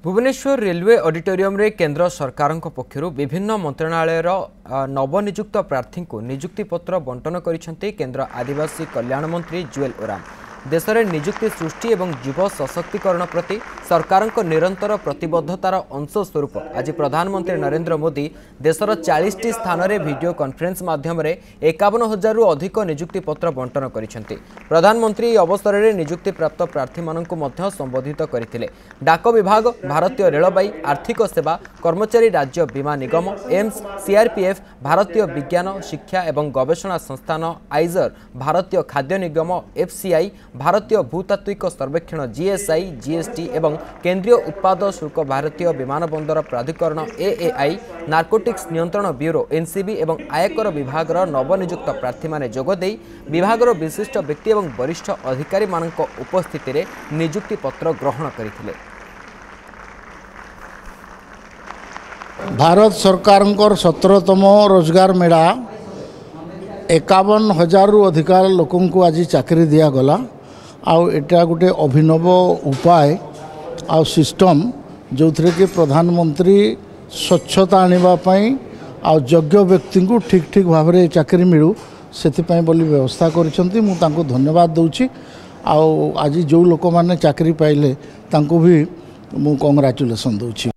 Bhubaneswar railway auditorium रे केंद्र सरकार पक्षर विभिन्न मंत्रणालय नवनियुक्त प्रार्थी को नियुक्ति पत्र बंटन करिसेंते केंद्र आदिवासी कल्याण मंत्री जुएल ओराम। देश में नियुक्ति सृष्टि और युव सशक्तिकरण प्रति सरकार निरंतर प्रतिबद्धतार अंश स्वरूप आज प्रधानमंत्री नरेंद्र मोदी देशर 40टी स्थान में वीडियो कॉन्फ्रेंस माध्यम 51,000 रु अधिक नियुक्ति पत्र बंटन करिसेंते। प्रधानमंत्री अवसर में नियुक्ति प्राप्त प्रार्थी मानक संबोधित करथिले। डाक विभाग, भारतीय रेलवाई, आर्थिक सेवा, कर्मचारी राज्य बीमा निगम, एम्स, सीआरपीएफ, भारतीय विज्ञान शिक्षा एवं गवेषणा संस्थान आइजर, भारतीय खाद्य निगम एफसीआई, भारतीय भूतात्विक सर्वेक्षण जीएसआई, जीएसटी एवं केंद्रीय उत्पाद शुल्क, भारतीय विमान बंदर प्राधिकरण एएआई, नार्कोटिक्स नियंत्रण ब्यूरो एनसीबी एवं आयकर विभाग नवनियुक्त प्रार्थी माने जोगदे विभाग विशिष्ट व्यक्ति एवं वरिष्ठ अधिकारी मानक उपस्थिति रे नियुक्ति पत्र ग्रहण करथिले। भारत सरकार 17तम रोजगार मेला 51,000 रु अधिकार लोकों को आज चाकरी दिया गला। एटा गोटे अभिनव उपाय आ सिस्टम जो थे कि प्रधानमंत्री स्वच्छता आने योग्य व्यक्ति को ठीक ठीक भाव में चाकरी मिलू से बोली व्यवस्था करिसेंती। मु तांको धन्यवाद दूची। आज जो लोक मैंने चाकरी पाइले तांको भी मु कांग्रेचुलेसन दूची।